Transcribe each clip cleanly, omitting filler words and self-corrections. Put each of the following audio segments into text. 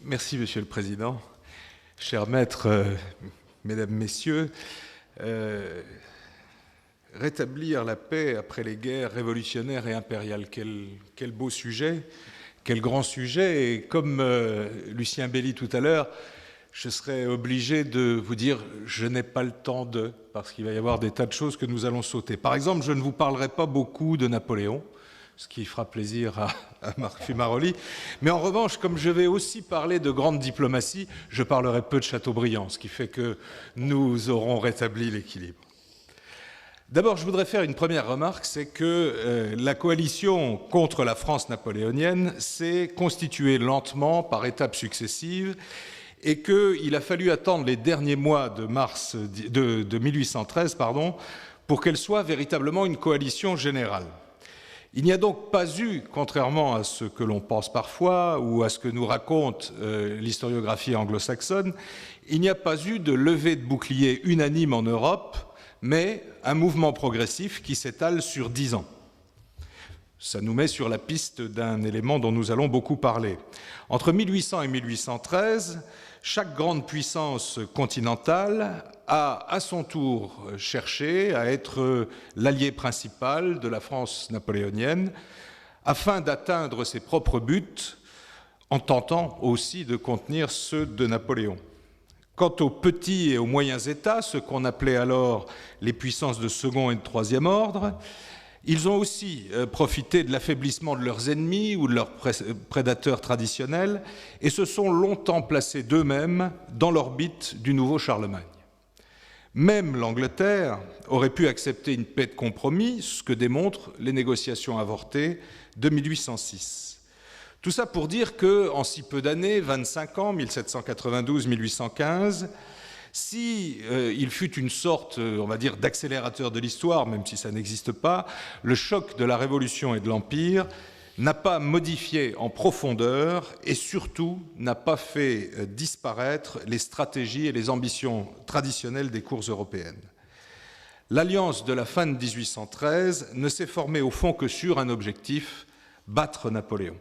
Merci, Monsieur le Président. Chers maîtres, Mesdames, Messieurs, rétablir la paix après les guerres révolutionnaires et impériales, quel beau sujet, quel grand sujet. Et comme Lucien Belli tout à l'heure, je serais obligé de vous dire je n'ai pas le temps de, parce qu'il va y avoir des tas de choses que nous allons sauter. Par exemple, je ne vous parlerai pas beaucoup de Napoléon, ce qui fera plaisir à Marc Fumaroli. Mais en revanche, comme je vais aussi parler de grande diplomatie, je parlerai peu de Chateaubriand, ce qui fait que nous aurons rétabli l'équilibre. D'abord, je voudrais faire une première remarque, c'est que la coalition contre la France napoléonienne s'est constituée lentement par étapes successives et qu'il a fallu attendre les derniers mois de mars de 1813 pour qu'elle soit véritablement une coalition générale. Il n'y a donc pas eu, contrairement à ce que l'on pense parfois ou à ce que nous raconte l'historiographie anglo-saxonne, il n'y a pas eu de levée de bouclier unanime en Europe, mais un mouvement progressif qui s'étale sur 10 ans. Ça nous met sur la piste d'un élément dont nous allons beaucoup parler. Entre 1800 et 1813, chaque grande puissance continentale a à son tour cherché à être l'allié principal de la France napoléonienne afin d'atteindre ses propres buts en tentant aussi de contenir ceux de Napoléon. Quant aux petits et aux moyens États, ce qu'on appelait alors les puissances de second et de troisième ordre, ils ont aussi profité de l'affaiblissement de leurs ennemis ou de leurs prédateurs traditionnels et se sont longtemps placés d'eux-mêmes dans l'orbite du nouveau Charlemagne. Même l'Angleterre aurait pu accepter une paix de compromis, ce que démontrent les négociations avortées de 1806. Tout ça pour dire qu'en si peu d'années, 25 ans, 1792-1815, si il fut une sorte, on va dire, d'accélérateur de l'histoire, même si ça n'existe pas, le choc de la Révolution et de l'Empire n'a pas modifié en profondeur et surtout n'a pas fait disparaître les stratégies et les ambitions traditionnelles des cours européennes. L'alliance de la fin de 1813 ne s'est formée au fond que sur un objectif, battre Napoléon.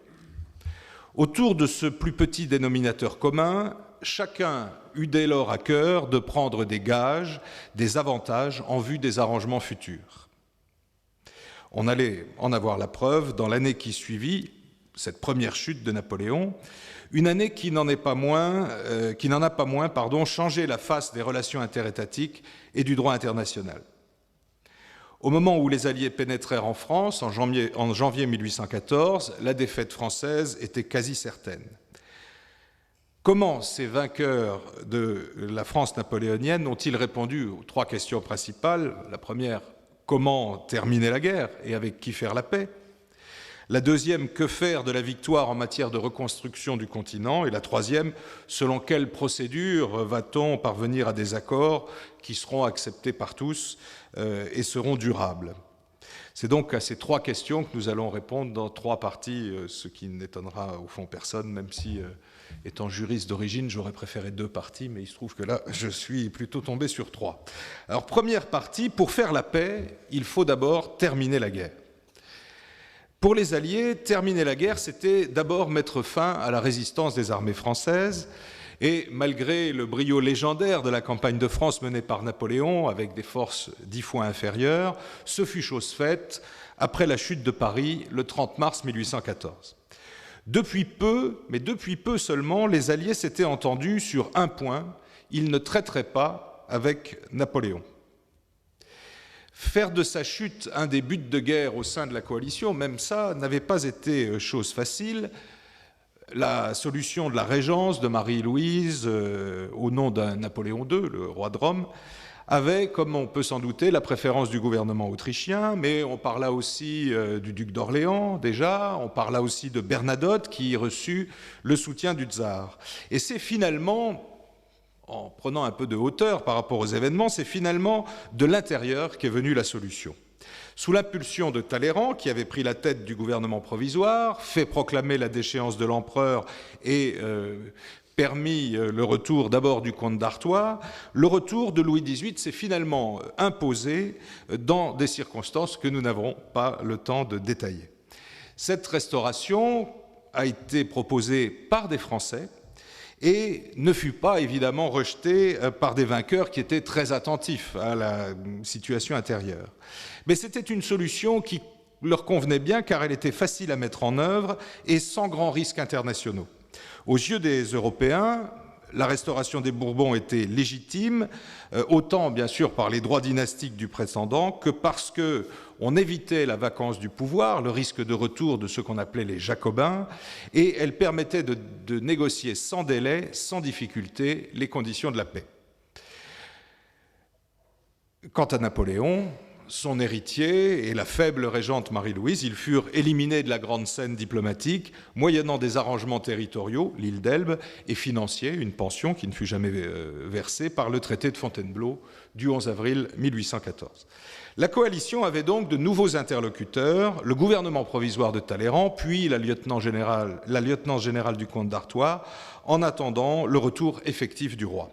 Autour de ce plus petit dénominateur commun, chacun eut dès lors à cœur de prendre des gages, des avantages en vue des arrangements futurs. On allait en avoir la preuve dans l'année qui suivit, cette première chute de Napoléon, une année qui n'en a pas moins changé la face des relations interétatiques et du droit international. Au moment où les Alliés pénétrèrent en France, en janvier 1814, la défaite française était quasi certaine. Comment ces vainqueurs de la France napoléonienne ont-ils répondu aux trois questions principales? La première, comment terminer la guerre et avec qui faire la paix? La deuxième, que faire de la victoire en matière de reconstruction du continent? Et la troisième, selon quelle procédure va-t-on parvenir à des accords qui seront acceptés par tous et seront durables? C'est donc à ces trois questions que nous allons répondre dans trois parties, ce qui n'étonnera au fond personne, même si, étant juriste d'origine, j'aurais préféré 2 parties, mais il se trouve que là, je suis plutôt tombé sur 3. Alors, première partie, pour faire la paix, il faut d'abord terminer la guerre. Pour les Alliés, terminer la guerre, c'était d'abord mettre fin à la résistance des armées françaises, et malgré le brio légendaire de la campagne de France menée par Napoléon, avec des forces 10 fois inférieures, ce fut chose faite après la chute de Paris le 30 mars 1814. Depuis peu, mais depuis peu seulement, les Alliés s'étaient entendus sur un point, ils ne traiteraient pas avec Napoléon. Faire de sa chute un des buts de guerre au sein de la coalition, même ça, n'avait pas été chose facile. La solution de la régence de Marie-Louise au nom d'un Napoléon II, le roi de Rome, avait, comme on peut s'en douter, la préférence du gouvernement autrichien, mais on parla aussi du duc d'Orléans déjà, on parla aussi de Bernadotte qui reçut le soutien du tsar. Et c'est finalement, en prenant un peu de hauteur par rapport aux événements, c'est finalement de l'intérieur qu'est venue la solution. Sous l'impulsion de Talleyrand, qui avait pris la tête du gouvernement provisoire, fait proclamer la déchéance de l'empereur et permis le retour d'abord du comte d'Artois, le retour de Louis XVIII s'est finalement imposé dans des circonstances que nous n'avons pas le temps de détailler. Cette restauration a été proposée par des Français et ne fut pas évidemment rejeté par des vainqueurs qui étaient très attentifs à la situation intérieure. Mais c'était une solution qui leur convenait bien car elle était facile à mettre en œuvre et sans grands risques internationaux. Aux yeux des Européens, la restauration des Bourbons était légitime, autant bien sûr par les droits dynastiques du prétendant que parce qu'on évitait la vacance du pouvoir, le risque de retour de ce qu'on appelait les Jacobins, et elle permettait de négocier sans délai, sans difficulté, les conditions de la paix. Quant à Napoléon, son héritier et la faible régente Marie-Louise, ils furent éliminés de la grande scène diplomatique, moyennant des arrangements territoriaux, l'île d'Elbe, et financiers, une pension qui ne fut jamais versée par le traité de Fontainebleau du 11 avril 1814. La coalition avait donc de nouveaux interlocuteurs, le gouvernement provisoire de Talleyrand, puis la lieutenance générale du comte d'Artois, en attendant le retour effectif du roi.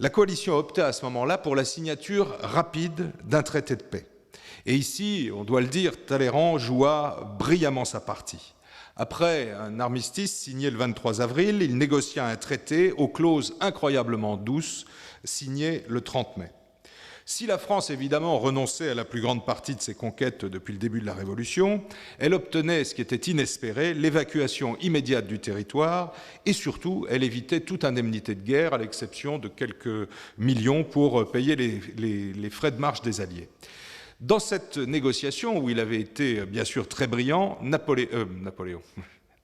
La coalition opta à ce moment-là pour la signature rapide d'un traité de paix. Et ici, on doit le dire, Talleyrand joua brillamment sa partie. Après un armistice signé le 23 avril, il négocia un traité aux clauses incroyablement douces, signé le 30 mai. Si la France, évidemment, renonçait à la plus grande partie de ses conquêtes depuis le début de la Révolution, elle obtenait, ce qui était inespéré, l'évacuation immédiate du territoire et surtout, elle évitait toute indemnité de guerre, à l'exception de quelques millions pour payer les frais de marche des Alliés. Dans cette négociation, où il avait été bien sûr très brillant,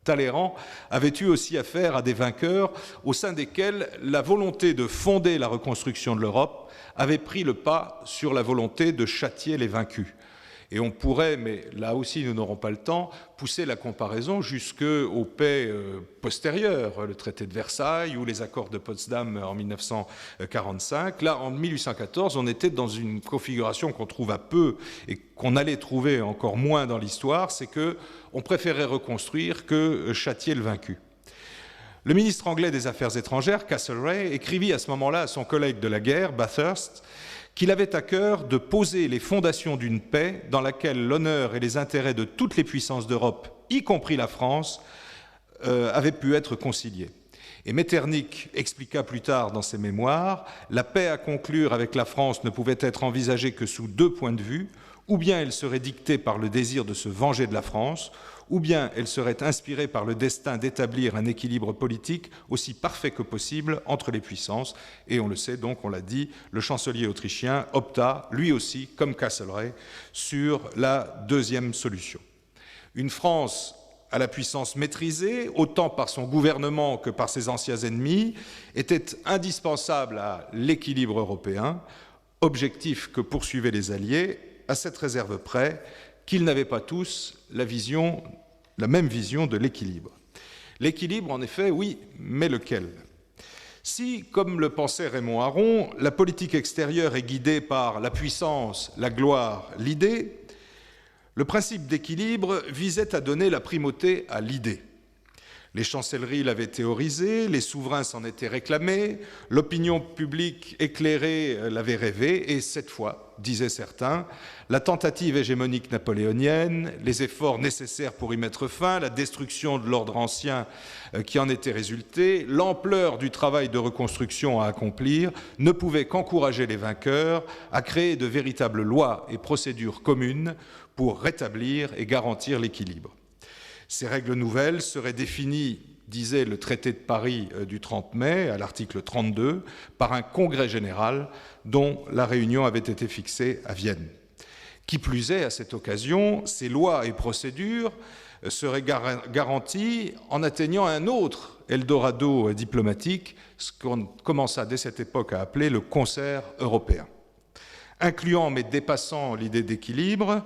Talleyrand avait eu aussi affaire à des vainqueurs au sein desquels la volonté de fonder la reconstruction de l'Europe avait pris le pas sur la volonté de châtier les vaincus. Et on pourrait, mais là aussi nous n'aurons pas le temps, pousser la comparaison jusqu'aux paix postérieures, le traité de Versailles ou les accords de Potsdam en 1945. Là, en 1814, on était dans une configuration qu'on trouve à peu et qu'on allait trouver encore moins dans l'histoire, c'est qu'on préférait reconstruire que châtier le vaincu. Le ministre anglais des Affaires étrangères, Castlereagh, écrivit à ce moment-là à son collègue de la guerre, Bathurst, qu'il avait à cœur de poser les fondations d'une paix dans laquelle l'honneur et les intérêts de toutes les puissances d'Europe, y compris la France, avaient pu être conciliés. Et Metternich expliqua plus tard dans ses mémoires, la paix à conclure avec la France ne pouvait être envisagée que sous deux points de vue, ou bien elle serait dictée par le désir de se venger de la France, ou bien elle serait inspirée par le destin d'établir un équilibre politique aussi parfait que possible entre les puissances. Et on le sait donc, on l'a dit, le chancelier autrichien opta, lui aussi, comme Castlereagh, sur la deuxième solution. Une France à la puissance maîtrisée, autant par son gouvernement que par ses anciens ennemis, était indispensable à l'équilibre européen, objectif que poursuivaient les Alliés, à cette réserve près qu'ils n'avaient pas tous la même vision de l'équilibre. L'équilibre, en effet, oui, mais lequel ? Si, comme le pensait Raymond Aron, la politique extérieure est guidée par la puissance, la gloire, l'idée, le principe d'équilibre visait à donner la primauté à l'idée. Les chancelleries l'avaient théorisé, les souverains s'en étaient réclamés, l'opinion publique éclairée l'avait rêvé, et cette fois, disaient certains, la tentative hégémonique napoléonienne, les efforts nécessaires pour y mettre fin, la destruction de l'ordre ancien qui en était résulté, l'ampleur du travail de reconstruction à accomplir, ne pouvaient qu'encourager les vainqueurs à créer de véritables lois et procédures communes pour rétablir et garantir l'équilibre. Ces règles nouvelles seraient définies, disait le traité de Paris du 30 mai, à l'article 32, par un congrès général dont la réunion avait été fixée à Vienne. Qui plus est, à cette occasion, ces lois et procédures seraient garanties en atteignant un autre Eldorado diplomatique, ce qu'on commença dès cette époque à appeler le concert européen. Incluant mais dépassant l'idée d'équilibre,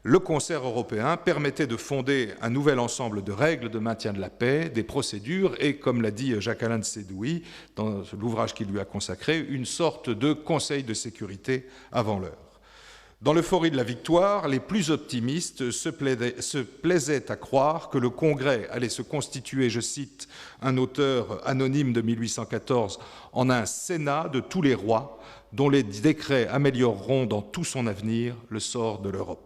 le concert européen permettait de fonder un nouvel ensemble de règles de maintien de la paix, des procédures et, comme l'a dit Jacques-Alain de Sédouy dans l'ouvrage qu'il lui a consacré, une sorte de conseil de sécurité avant l'heure. Dans l'euphorie de la victoire, les plus optimistes se plaisaient à croire que le Congrès allait se constituer, je cite un auteur anonyme de 1814, en un Sénat de tous les rois, dont les décrets amélioreront dans tout son avenir le sort de l'Europe.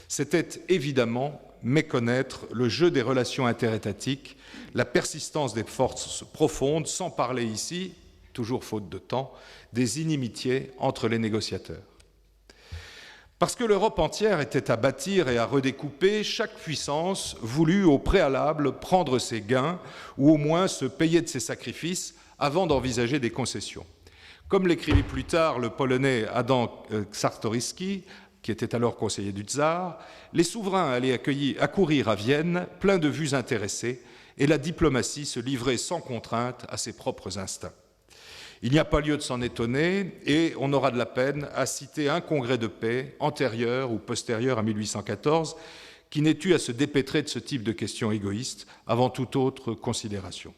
C'était évidemment méconnaître le jeu des relations interétatiques, la persistance des forces profondes, sans parler ici, toujours faute de temps, des inimitiés entre les négociateurs. Parce que l'Europe entière était à bâtir et à redécouper, chaque puissance voulut au préalable prendre ses gains ou au moins se payer de ses sacrifices avant d'envisager des concessions. Comme l'écrivit plus tard le Polonais Adam Czartoryski, qui était alors conseiller du tsar, les souverains allaient accourir à Vienne, pleins de vues intéressées, et la diplomatie se livrait sans contrainte à ses propres instincts. Il n'y a pas lieu de s'en étonner, et on aura de la peine à citer un congrès de paix antérieur ou postérieur à 1814 qui n'ait eu à se dépêtrer de ce type de questions égoïstes avant toute autre considération.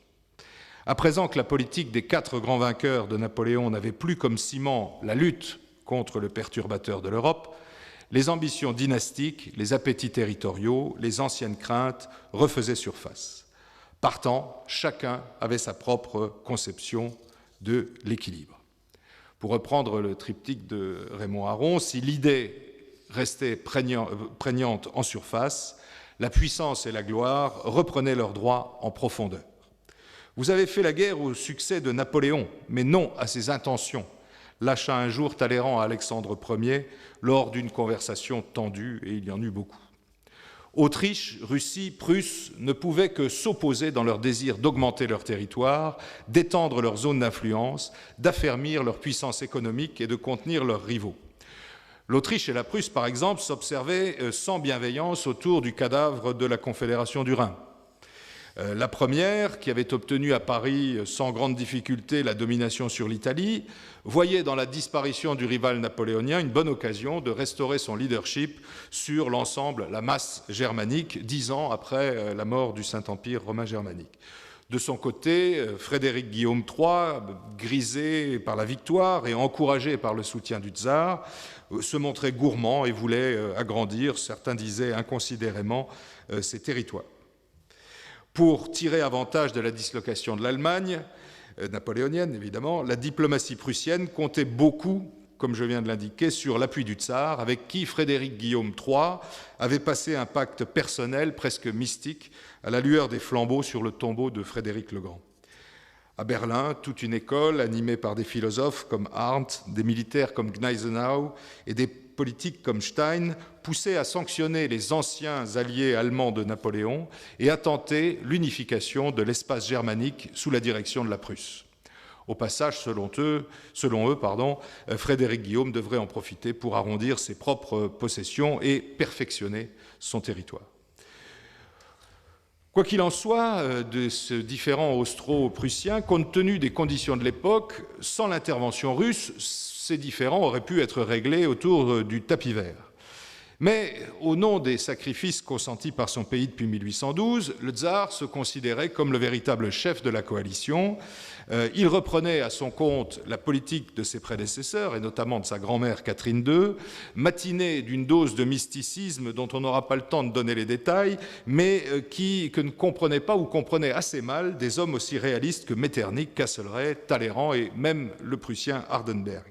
À présent que la politique des 4 grands vainqueurs de Napoléon n'avait plus comme ciment la lutte contre le perturbateur de l'Europe, les ambitions dynastiques, les appétits territoriaux, les anciennes craintes refaisaient surface. Partant, chacun avait sa propre conception de l'équilibre. Pour reprendre le triptyque de Raymond Aron, si l'idée restait prégnante en surface, la puissance et la gloire reprenaient leurs droits en profondeur. Vous avez fait la guerre au succès de Napoléon, mais non à ses intentions, lâcha un jour Talleyrand à Alexandre Ier lors d'une conversation tendue, et il y en eut beaucoup. Autriche, Russie, Prusse ne pouvaient que s'opposer dans leur désir d'augmenter leur territoire, d'étendre leur zone d'influence, d'affermir leur puissance économique et de contenir leurs rivaux. L'Autriche et la Prusse, par exemple, s'observaient sans bienveillance autour du cadavre de la Confédération du Rhin. La première, qui avait obtenu à Paris sans grande difficulté la domination sur l'Italie, voyait dans la disparition du rival napoléonien une bonne occasion de restaurer son leadership sur l'ensemble, la masse germanique, 10 ans après la mort du Saint-Empire romain germanique. De son côté, Frédéric Guillaume III, grisé par la victoire et encouragé par le soutien du tsar, se montrait gourmand et voulait agrandir, certains disaient inconsidérément, ses territoires. Pour tirer avantage de la dislocation de l'Allemagne, napoléonienne évidemment, la diplomatie prussienne comptait beaucoup, comme je viens de l'indiquer, sur l'appui du tsar, avec qui Frédéric Guillaume III avait passé un pacte personnel presque mystique à la lueur des flambeaux sur le tombeau de Frédéric le Grand. À Berlin, toute une école animée par des philosophes comme Arndt, des militaires comme Gneisenau et des politiques comme Stein poussait à sanctionner les anciens alliés allemands de Napoléon et à tenter l'unification de l'espace germanique sous la direction de la Prusse. Au passage, selon eux, Frédéric Guillaume devrait en profiter pour arrondir ses propres possessions et perfectionner son territoire. Quoi qu'il en soit, de ce différend austro-prussien, compte tenu des conditions de l'époque, sans l'intervention russe, ces différends auraient pu être réglés autour du tapis vert. Mais au nom des sacrifices consentis par son pays depuis 1812, le tsar se considérait comme le véritable chef de la coalition. Il reprenait à son compte la politique de ses prédécesseurs, et notamment de sa grand-mère Catherine II, matinée d'une dose de mysticisme dont on n'aura pas le temps de donner les détails, mais que ne comprenaient pas ou comprenaient assez mal des hommes aussi réalistes que Metternich, Castlereagh, Talleyrand et même le Prussien Hardenberg.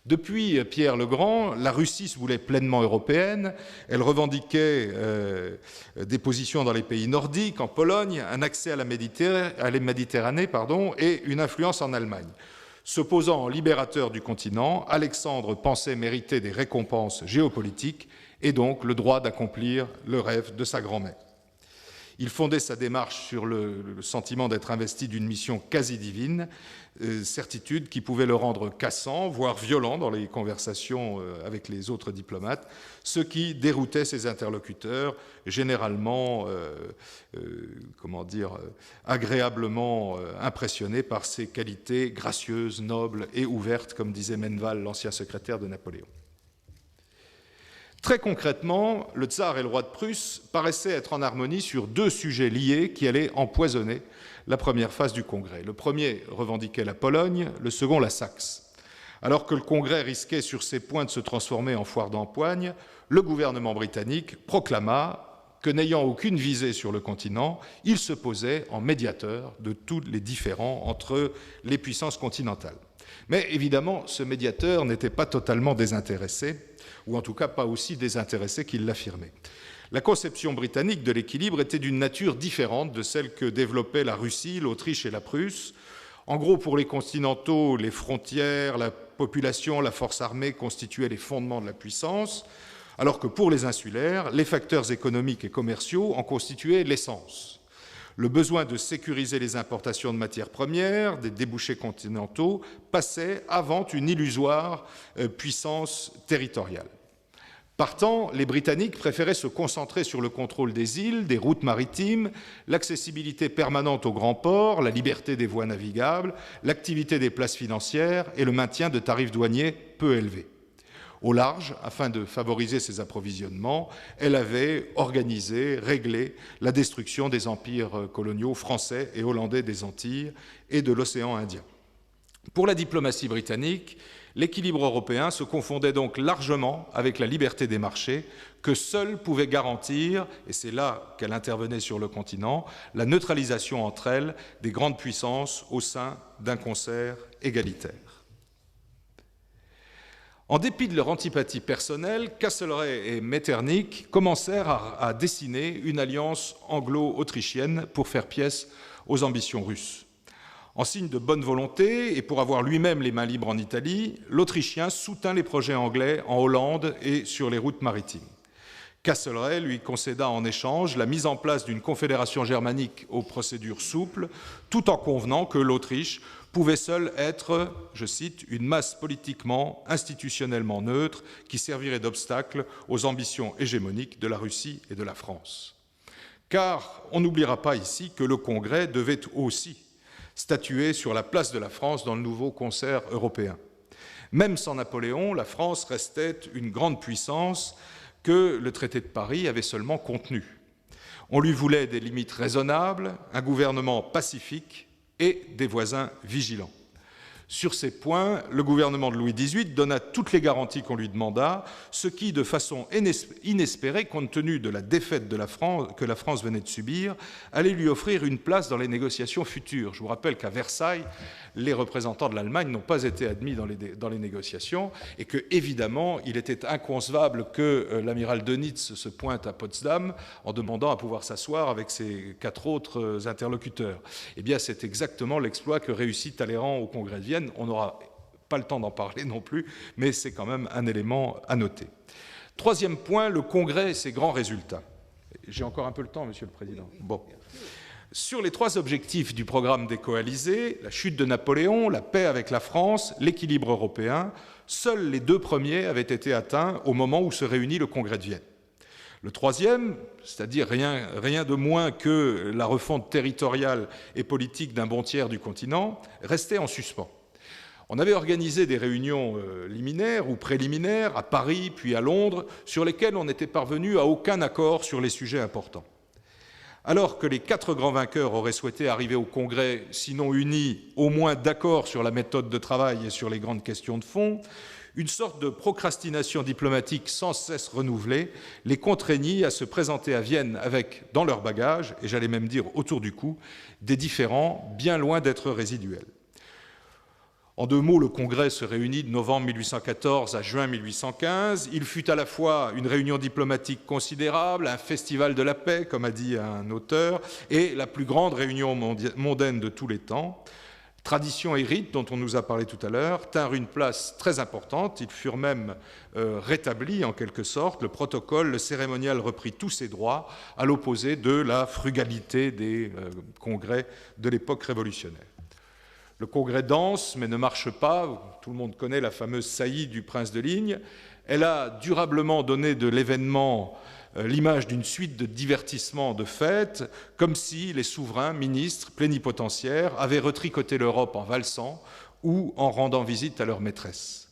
Depuis Pierre le Grand, la Russie se voulait pleinement européenne. Elle revendiquait des positions dans les pays nordiques, en Pologne, un accès à la Méditerranée, et une influence en Allemagne. S'opposant en libérateur du continent, Alexandre pensait mériter des récompenses géopolitiques et donc le droit d'accomplir le rêve de sa grand-mère. Il fondait sa démarche sur le sentiment d'être investi d'une mission quasi divine, certitude qui pouvait le rendre cassant, voire violent dans les conversations avec les autres diplomates, ce qui déroutait ses interlocuteurs, généralement, agréablement impressionnés par ses qualités gracieuses, nobles et ouvertes, comme disait Menneval, l'ancien secrétaire de Napoléon. Très concrètement, le tsar et le roi de Prusse paraissaient être en harmonie sur 2 sujets liés qui allaient empoisonner la première phase du Congrès. Le premier revendiquait la Pologne, le second la Saxe. Alors que le Congrès risquait sur ces points de se transformer en foire d'empoigne, le gouvernement britannique proclama que n'ayant aucune visée sur le continent, il se posait en médiateur de tous les différends entre les puissances continentales. Mais évidemment, ce médiateur n'était pas totalement désintéressé, ou en tout cas pas aussi désintéressé qu'il l'affirmait. La conception britannique de l'équilibre était d'une nature différente de celle que développaient la Russie, l'Autriche et la Prusse. En gros, pour les continentaux, les frontières, la population, la force armée constituaient les fondements de la puissance, alors que pour les insulaires, les facteurs économiques et commerciaux en constituaient l'essence. Le besoin de sécuriser les importations de matières premières, des débouchés continentaux, passait avant une illusoire puissance territoriale. Partant, les Britanniques préféraient se concentrer sur le contrôle des îles, des routes maritimes, l'accessibilité permanente aux grands ports, la liberté des voies navigables, l'activité des places financières et le maintien de tarifs douaniers peu élevés. Au large, afin de favoriser ces approvisionnements, elle avait organisé, réglé la destruction des empires coloniaux français et hollandais des Antilles et de l'océan Indien. Pour la diplomatie britannique, l'équilibre européen se confondait donc largement avec la liberté des marchés que seule pouvait garantir, et c'est là qu'elle intervenait sur le continent, la neutralisation entre elles des grandes puissances au sein d'un concert égalitaire. En dépit de leur antipathie personnelle, Castlereagh et Metternich commencèrent à dessiner une alliance anglo-autrichienne pour faire pièce aux ambitions russes. En signe de bonne volonté et pour avoir lui-même les mains libres en Italie, l'Autrichien soutint les projets anglais en Hollande et sur les routes maritimes. Castlereagh lui concéda en échange la mise en place d'une confédération germanique aux procédures souples, tout en convenant que l'Autriche pouvait seule être, je cite, une masse politiquement, institutionnellement neutre qui servirait d'obstacle aux ambitions hégémoniques de la Russie et de la France. Car on n'oubliera pas ici que le Congrès devait aussi statuer sur la place de la France dans le nouveau concert européen. Même sans Napoléon, la France restait une grande puissance que le traité de Paris avait seulement contenue. On lui voulait des limites raisonnables, un gouvernement pacifique et des voisins vigilants. Sur ces points, le gouvernement de Louis XVIII donna toutes les garanties qu'on lui demanda, ce qui, de façon inespérée, compte tenu de la défaite que la France venait de subir, allait lui offrir une place dans les négociations futures. Je vous rappelle qu'à Versailles, les représentants de l'Allemagne n'ont pas été admis dans les négociations et que, évidemment, il était inconcevable que l'amiral Dönitz se pointe à Potsdam en demandant à pouvoir s'asseoir avec ses 4 autres interlocuteurs. Eh bien, c'est exactement l'exploit que réussit Talleyrand au Congrès de Vienne. On n'aura pas le temps d'en parler non plus, mais c'est quand même un élément à noter. Troisième point, le Congrès et ses grands résultats. J'ai encore un peu le temps, Monsieur le Président. Bon. Sur les 3 objectifs du programme des coalisés, la chute de Napoléon, la paix avec la France, l'équilibre européen, seuls les 2 premiers avaient été atteints au moment où se réunit le Congrès de Vienne. Le troisième, c'est-à-dire rien de moins que la refonte territoriale et politique d'un bon tiers du continent, restait en suspens. On avait organisé des réunions liminaires ou préliminaires à Paris puis à Londres, sur lesquelles on n'était parvenu à aucun accord sur les sujets importants. Alors que les 4 grands vainqueurs auraient souhaité arriver au Congrès, sinon unis, au moins d'accord sur la méthode de travail et sur les grandes questions de fond, une sorte de procrastination diplomatique sans cesse renouvelée les contraignit à se présenter à Vienne avec, dans leur bagage, et j'allais même dire autour du cou, des différends bien loin d'être résiduels. En 2 mots, le Congrès se réunit de novembre 1814 à juin 1815. Il fut à la fois une réunion diplomatique considérable, un festival de la paix, comme a dit un auteur, et la plus grande réunion mondaine de tous les temps. Tradition et rite, dont on nous a parlé tout à l'heure, tinrent une place très importante. Ils furent même rétablis en quelque sorte. Le protocole, le cérémonial reprit tous ses droits, à l'opposé de la frugalité des congrès de l'époque révolutionnaire. Le Congrès danse, mais ne marche pas. Tout le monde connaît la fameuse saillie du prince de Ligne. Elle a durablement donné de l'événement l'image d'une suite de divertissements, de fêtes, comme si les souverains, ministres, plénipotentiaires avaient retricoté l'Europe en valsant ou en rendant visite à leur maîtresse.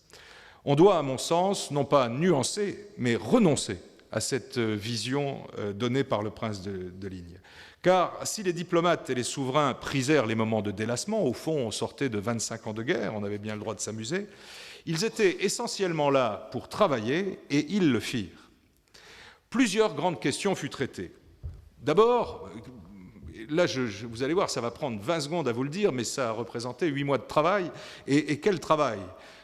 On doit, à mon sens, non pas nuancer, mais renoncer à cette vision donnée par le prince de Ligne. Car si les diplomates et les souverains prisèrent les moments de délassement, au fond, on sortait de 25 ans de guerre, on avait bien le droit de s'amuser, ils étaient essentiellement là pour travailler, et ils le firent. Plusieurs grandes questions furent traitées. D'abord, là, vous allez voir, ça va prendre 20 secondes à vous le dire, mais ça a représenté 8 mois de travail. Et quel travail?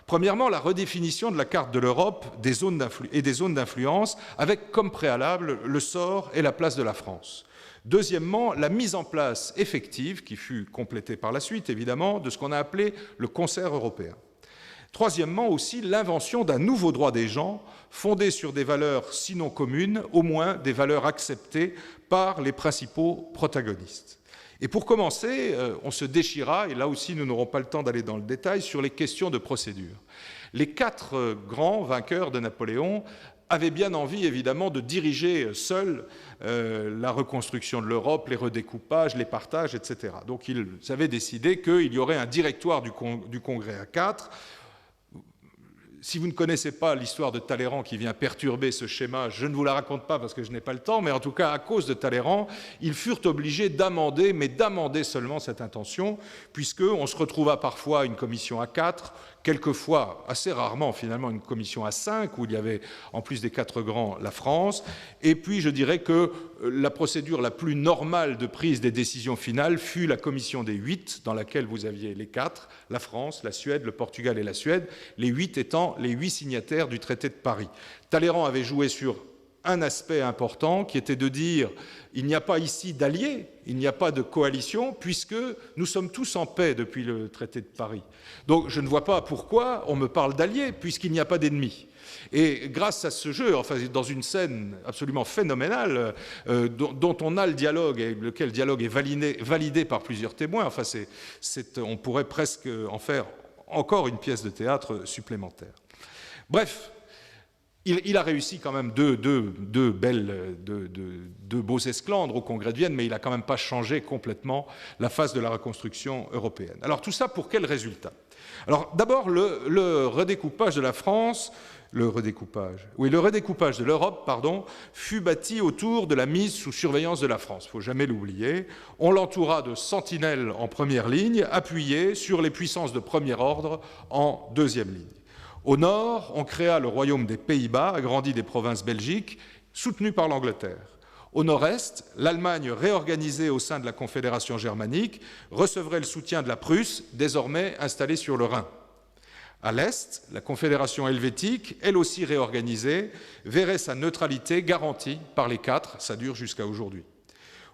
Premièrement, la redéfinition de la carte de l'Europe des zones d'influence, avec comme préalable le sort et la place de la France. Deuxièmement, la mise en place effective, qui fut complétée par la suite, évidemment, de ce qu'on a appelé le concert européen. Troisièmement, aussi, l'invention d'un nouveau droit des gens, fondé sur des valeurs sinon communes, au moins des valeurs acceptées par les principaux protagonistes. Et pour commencer, on se déchira, et là aussi nous n'aurons pas le temps d'aller dans le détail, sur les questions de procédure. Les 4 grands vainqueurs de Napoléon avaient bien envie, évidemment, de diriger seuls la reconstruction de l'Europe, les redécoupages, les partages, etc. Donc ils avaient décidé qu'il y aurait un directoire du Congrès à 4. Si vous ne connaissez pas l'histoire de Talleyrand qui vient perturber ce schéma, je ne vous la raconte pas parce que je n'ai pas le temps, mais en tout cas, à cause de Talleyrand, ils furent obligés d'amender, mais d'amender seulement cette intention, puisqu'on se retrouva parfois une commission à 4, quelquefois, assez rarement finalement, une commission à 5, où il y avait, en plus des 4 grands, la France. Et puis, je dirais que la procédure la plus normale de prise des décisions finales fut la commission des 8, dans laquelle vous aviez les 4, la France, la Suède, le Portugal et la Suède, les 8 étant les 8 signataires du traité de Paris. Talleyrand avait joué sur un aspect important qui était de dire il n'y a pas ici d'alliés, il n'y a pas de coalition, puisque nous sommes tous en paix depuis le traité de Paris. Donc je ne vois pas pourquoi on me parle d'alliés, puisqu'il n'y a pas d'ennemis. Et grâce à ce jeu, enfin dans une scène absolument phénoménale, dont on a le dialogue, et lequel dialogue est validé par plusieurs témoins, enfin on pourrait presque en faire encore une pièce de théâtre supplémentaire. Bref, il a réussi quand même deux beaux esclandres au Congrès de Vienne, mais il n'a quand même pas changé complètement la phase de la reconstruction européenne. Alors tout ça pour quel résultat? Alors d'abord, le redécoupage de la France, le redécoupage de l'Europe, pardon, fut bâti autour de la mise sous surveillance de la France. Il ne faut jamais l'oublier. On l'entoura de sentinelles en première ligne, appuyées sur les puissances de premier ordre en deuxième ligne. Au nord, on créa le royaume des Pays-Bas, agrandi des provinces belgiques, soutenu par l'Angleterre. Au nord-est, l'Allemagne, réorganisée au sein de la Confédération germanique, recevrait le soutien de la Prusse, désormais installée sur le Rhin. À l'est, la Confédération helvétique, elle aussi réorganisée, verrait sa neutralité garantie par les 4, ça dure jusqu'à aujourd'hui.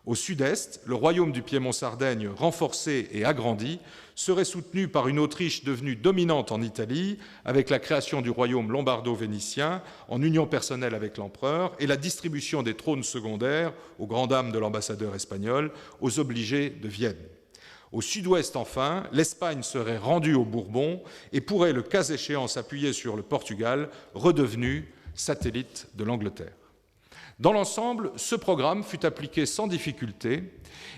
Au sud-est, le royaume du Piémont-Sardaigne, renforcé et agrandi, serait soutenu par une Autriche devenue dominante en Italie, avec la création du royaume lombardo-vénitien, en union personnelle avec l'empereur, et la distribution des trônes secondaires, aux grandes dames de l'ambassadeur espagnol, aux obligés de Vienne. Au sud-ouest, enfin, l'Espagne serait rendue aux Bourbons et pourrait, le cas échéant, s'appuyer sur le Portugal, redevenu satellite de l'Angleterre. Dans l'ensemble, ce programme fut appliqué sans difficulté,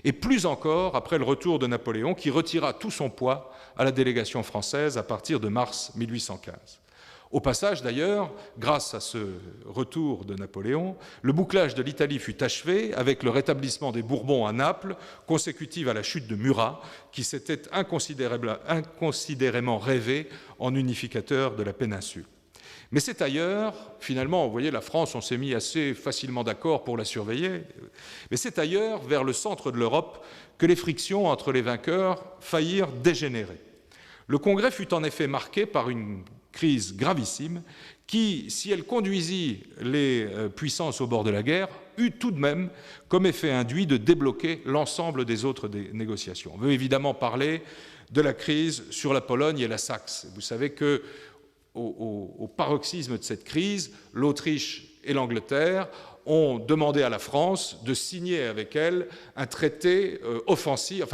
et plus encore après le retour de Napoléon, qui retira tout son poids à la délégation française à partir de mars 1815. Au passage, d'ailleurs, grâce à ce retour de Napoléon, le bouclage de l'Italie fut achevé avec le rétablissement des Bourbons à Naples, consécutive à la chute de Murat, qui s'était inconsidérément rêvé en unificateur de la péninsule. Mais c'est ailleurs, finalement, vous voyez, la France, on s'est mis assez facilement d'accord pour la surveiller, mais c'est ailleurs, vers le centre de l'Europe, que les frictions entre les vainqueurs faillirent dégénérer. Le Congrès fut en effet marqué par une crise gravissime qui, si elle conduisit les puissances au bord de la guerre, eut tout de même comme effet induit de débloquer l'ensemble des autres négociations. On veut évidemment parler de la crise sur la Pologne et la Saxe. Vous savez que au paroxysme de cette crise, l'Autriche et l'Angleterre ont demandé à la France de signer avec elle un traité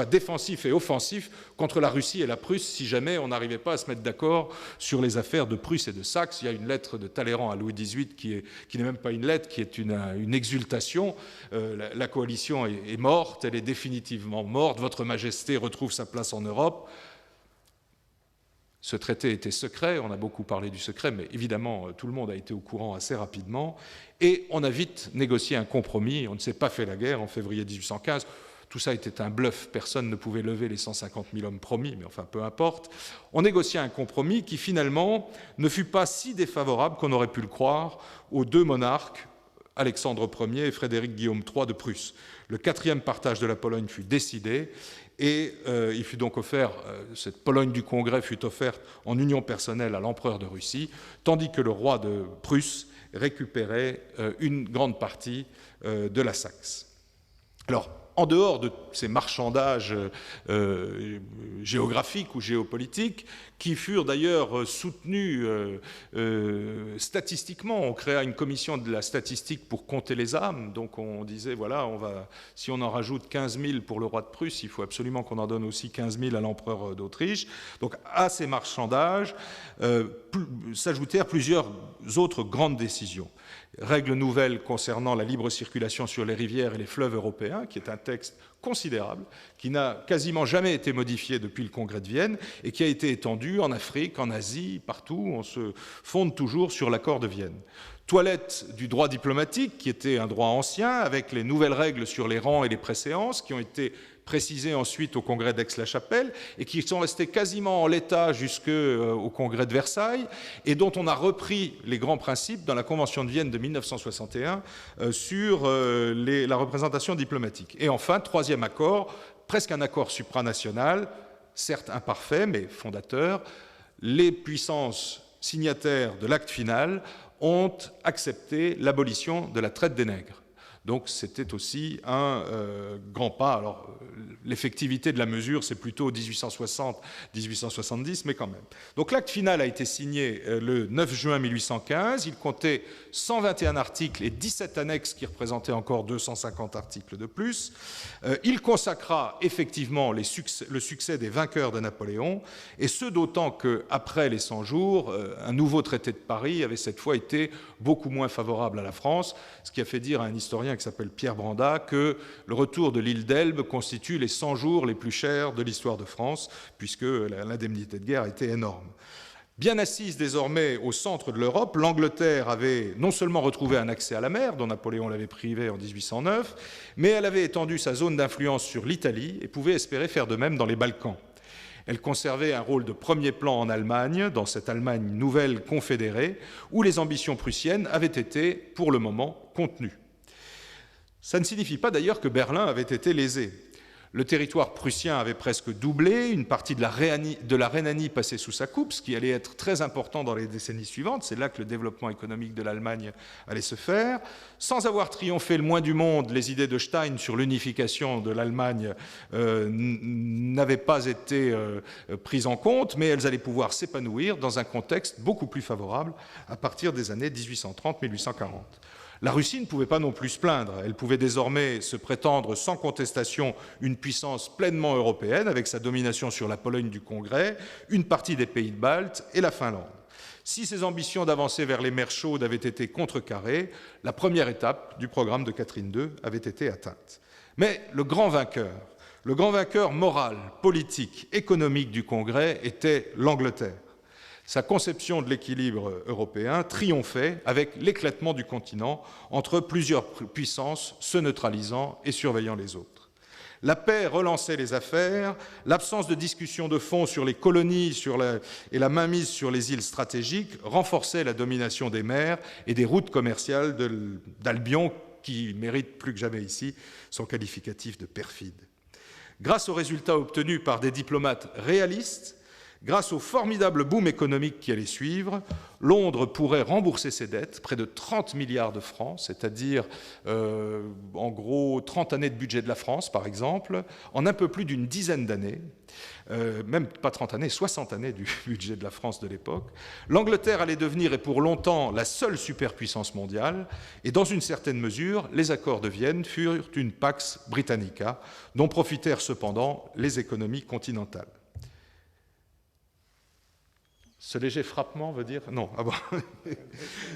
défensif et offensif contre la Russie et la Prusse si jamais on n'arrivait pas à se mettre d'accord sur les affaires de Prusse et de Saxe. Il y a une lettre de Talleyrand à Louis XVIII qui n'est même pas une lettre, qui est une exultation. La coalition est morte, elle est définitivement morte. Votre Majesté retrouve sa place en Europe. Ce traité était secret, on a beaucoup parlé du secret, mais évidemment, tout le monde a été au courant assez rapidement, et on a vite négocié un compromis, on ne s'est pas fait la guerre en février 1815, tout ça était un bluff, personne ne pouvait lever les 150 000 hommes promis, mais enfin, peu importe. On négociait un compromis qui, finalement, ne fut pas si défavorable qu'on aurait pu le croire aux deux monarques Alexandre Ier et Frédéric Guillaume III de Prusse. Le 4e partage de la Pologne fut décidé et il fut donc offert, cette Pologne du Congrès fut offerte en union personnelle à l'empereur de Russie, tandis que le roi de Prusse récupérait une grande partie de la Saxe. Alors, en dehors de ces marchandages géographiques ou géopolitiques, qui furent d'ailleurs soutenus statistiquement, on créa une commission de la statistique pour compter les âmes, donc on disait, voilà, si on en rajoute 15 000 pour le roi de Prusse, il faut absolument qu'on en donne aussi 15 000 à l'empereur d'Autriche. Donc à ces marchandages s'ajoutèrent plusieurs autres grandes décisions. Règles nouvelles concernant la libre circulation sur les rivières et les fleuves européens, qui est un texte considérable, qui n'a quasiment jamais été modifié depuis le Congrès de Vienne et qui a été étendu en Afrique, en Asie, partout. On se fonde toujours sur l'accord de Vienne. Toilette du droit diplomatique, qui était un droit ancien, avec les nouvelles règles sur les rangs et les préséances, qui ont été précisées ensuite au Congrès d'Aix-la-Chapelle et qui sont restées quasiment en l'état jusqu'au Congrès de Versailles et dont on a repris les grands principes dans la Convention de Vienne de 1961 sur la représentation diplomatique. Et enfin, 3e accord, presque un accord supranational, certes imparfait mais fondateur, les puissances signataires de l'acte final ont accepté l'abolition de la traite des nègres. Donc c'était aussi un grand pas. Alors l'effectivité de la mesure, c'est plutôt 1860-1870, mais quand même. Donc l'acte final a été signé le 9 juin 1815. Il comptait 121 articles et 17 annexes qui représentaient encore 250 articles de plus. Il consacra effectivement le succès des vainqueurs de Napoléon, et ce d'autant qu'après les 100 jours, un nouveau traité de Paris avait cette fois été beaucoup moins favorable à la France, ce qui a fait dire à un historien qui s'appelle Pierre Brandat que le retour de l'île d'Elbe constitue les 100 jours les plus chers de l'histoire de France, puisque l'indemnité de guerre était énorme. Bien assise désormais au centre de l'Europe, l'Angleterre avait non seulement retrouvé un accès à la mer, dont Napoléon l'avait privé en 1809, mais elle avait étendu sa zone d'influence sur l'Italie et pouvait espérer faire de même dans les Balkans. Elle conservait un rôle de premier plan en Allemagne, dans cette Allemagne nouvelle confédérée, où les ambitions prussiennes avaient été, pour le moment, contenues. Ça ne signifie pas d'ailleurs que Berlin avait été lésé. Le territoire prussien avait presque doublé, une partie de la Rhénanie passait sous sa coupe, ce qui allait être très important dans les décennies suivantes. C'est là que le développement économique de l'Allemagne allait se faire. Sans avoir triomphé le moins du monde, les idées de Stein sur l'unification de l'Allemagne n'avaient pas été prises en compte, mais elles allaient pouvoir s'épanouir dans un contexte beaucoup plus favorable à partir des années 1830-1840. La Russie ne pouvait pas non plus se plaindre. Elle pouvait désormais se prétendre sans contestation une puissance pleinement européenne, avec sa domination sur la Pologne du Congrès, une partie des pays de Baltes et la Finlande. Si ses ambitions d'avancer vers les mers chaudes avaient été contrecarrées, la première étape du programme de Catherine II avait été atteinte. Mais le grand vainqueur moral, politique, économique du Congrès était l'Angleterre. Sa conception de l'équilibre européen triomphait avec l'éclatement du continent entre plusieurs puissances se neutralisant et surveillant les autres. La paix relançait les affaires, l'absence de discussion de fond sur les colonies et la mainmise sur les îles stratégiques renforçait la domination des mers et des routes commerciales d'Albion, qui mérite plus que jamais ici son qualificatif de perfide. Grâce aux résultats obtenus par des diplomates réalistes, grâce au formidable boom économique qui allait suivre, Londres pourrait rembourser ses dettes, près de 30 milliards de francs, c'est-à-dire en gros 30 années de budget de la France, par exemple, en un peu plus d'une dizaine d'années, même pas 30 années, 60 années du budget de la France de l'époque. L'Angleterre allait devenir, et pour longtemps, la seule superpuissance mondiale, et dans une certaine mesure, les accords de Vienne furent une Pax Britannica, dont profitèrent cependant les économies continentales. Ce léger frappement veut dire... Non, ah bon.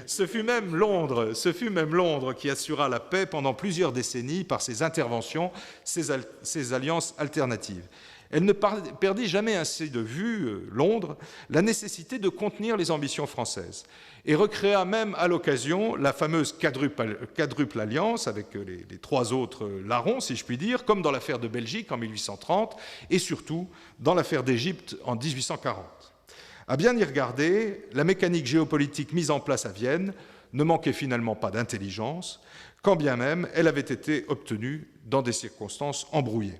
Ce fut même Londres qui assura la paix pendant plusieurs décennies par ses interventions, ses alliances alternatives. Elle ne perdit jamais ainsi de vue, Londres, la nécessité de contenir les ambitions françaises et recréa même à l'occasion la fameuse quadruple alliance avec les trois autres larrons, si je puis dire, comme dans l'affaire de Belgique en 1830 et surtout dans l'affaire d'Égypte en 1840. À bien y regarder, la mécanique géopolitique mise en place à Vienne ne manquait finalement pas d'intelligence, quand bien même elle avait été obtenue dans des circonstances embrouillées.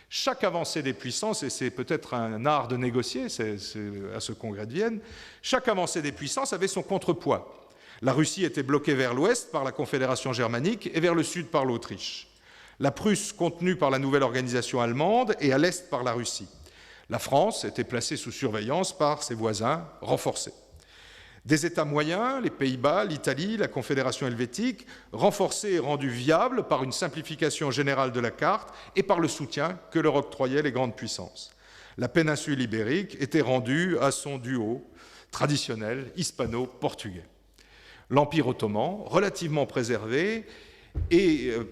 Chaque avancée des puissances, et c'est peut-être un art de négocier c'est à ce congrès de Vienne, chaque avancée des puissances avait son contrepoids. La Russie était bloquée vers l'ouest par la Confédération germanique et vers le sud par l'Autriche. La Prusse contenue par la nouvelle organisation allemande et à l'est par la Russie. La France était placée sous surveillance par ses voisins renforcés. Des États moyens, les Pays-Bas, l'Italie, la Confédération helvétique, renforcés et rendus viables par une simplification générale de la carte et par le soutien que leur octroyaient les grandes puissances. La péninsule ibérique était rendue à son duo traditionnel hispano-portugais. L'Empire ottoman, relativement préservé,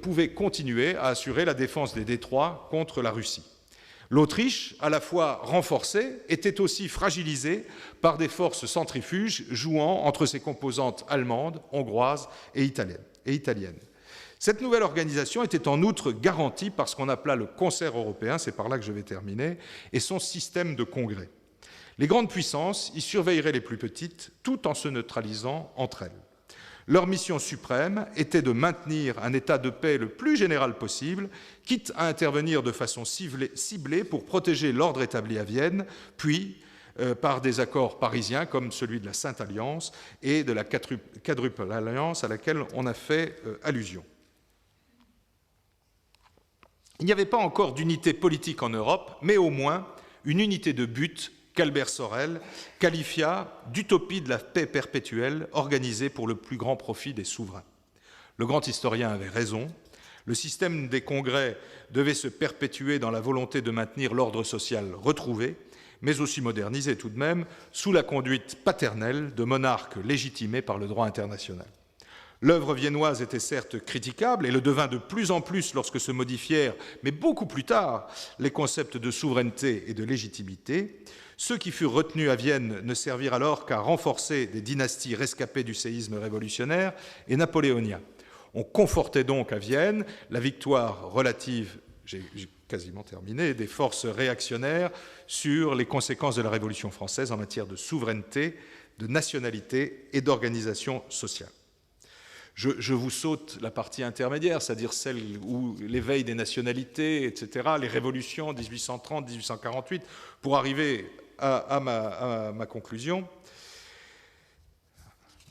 pouvait continuer à assurer la défense des détroits contre la Russie. L'Autriche, à la fois renforcée, était aussi fragilisée par des forces centrifuges jouant entre ses composantes allemandes, hongroises et italiennes. Cette nouvelle organisation était en outre garantie par ce qu'on appela le concert européen, c'est par là que je vais terminer, et son système de congrès. Les grandes puissances y surveilleraient les plus petites, tout en se neutralisant entre elles. Leur mission suprême était de maintenir un état de paix le plus général possible, quitte à intervenir de façon ciblée pour protéger l'ordre établi à Vienne, puis par des accords parisiens comme celui de la Sainte Alliance et de la Quadruple Alliance à laquelle on a fait allusion. Il n'y avait pas encore d'unité politique en Europe, mais au moins une unité de but qu'Albert Sorel qualifia d'utopie de la paix perpétuelle organisée pour le plus grand profit des souverains. Le grand historien avait raison. Le système des congrès devait se perpétuer dans la volonté de maintenir l'ordre social retrouvé, mais aussi modernisé tout de même, sous la conduite paternelle de monarques légitimés par le droit international. L'œuvre viennoise était certes critiquable et le devint de plus en plus lorsque se modifièrent, mais beaucoup plus tard, les concepts de souveraineté et de légitimité. Ceux qui furent retenus à Vienne ne servirent alors qu'à renforcer des dynasties rescapées du séisme révolutionnaire et napoléonien. On confortait donc à Vienne la victoire relative, j'ai quasiment terminé, des forces réactionnaires sur les conséquences de la Révolution française en matière de souveraineté, de nationalité et d'organisation sociale. Je vous saute la partie intermédiaire, c'est-à-dire celle où l'éveil des nationalités, etc., les révolutions 1830, 1848, pour arriver à ma conclusion,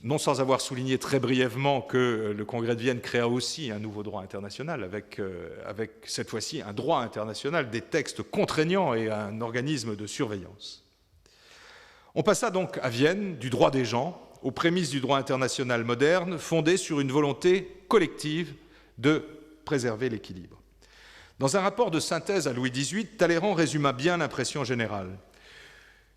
non sans avoir souligné très brièvement que le Congrès de Vienne créa aussi un nouveau droit international, avec cette fois-ci un droit international, des textes contraignants et un organisme de surveillance. On passa donc à Vienne du droit des gens aux prémices du droit international moderne, fondé sur une volonté collective de préserver l'équilibre. Dans un rapport de synthèse à Louis XVIII, Talleyrand résuma bien l'impression générale.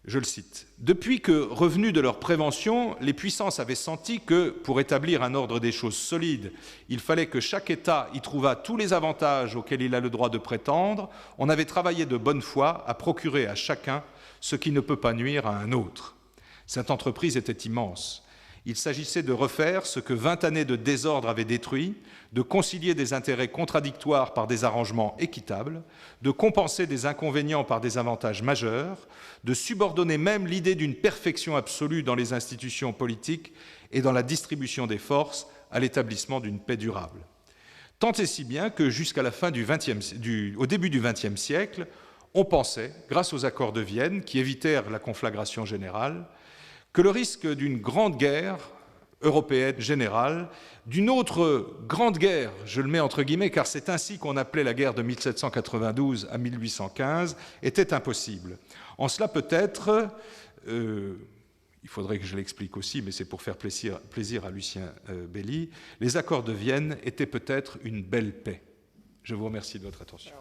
Je le cite. « Depuis que, revenus de leur prévention, les puissances avaient senti que, pour établir un ordre des choses solide, il fallait que chaque État y trouvât tous les avantages auxquels il a le droit de prétendre, on avait travaillé de bonne foi à procurer à chacun ce qui ne peut pas nuire à un autre. Cette entreprise était immense. Il s'agissait de refaire ce que 20 années de désordre avaient détruit, de concilier des intérêts contradictoires par des arrangements équitables, de compenser des inconvénients par des avantages majeurs, de subordonner même l'idée d'une perfection absolue dans les institutions politiques et dans la distribution des forces à l'établissement d'une paix durable. Tant et si bien que jusqu'à la fin au début du XXe siècle, on pensait, grâce aux accords de Vienne qui évitèrent la conflagration générale, que le risque d'une grande guerre européenne générale, d'une autre grande guerre, je le mets entre guillemets car c'est ainsi qu'on appelait la guerre de 1792 à 1815, était impossible. En cela peut-être, il faudrait que je l'explique aussi, mais c'est pour faire plaisir à Lucien Belli, les accords de Vienne étaient peut-être une belle paix. Je vous remercie de votre attention.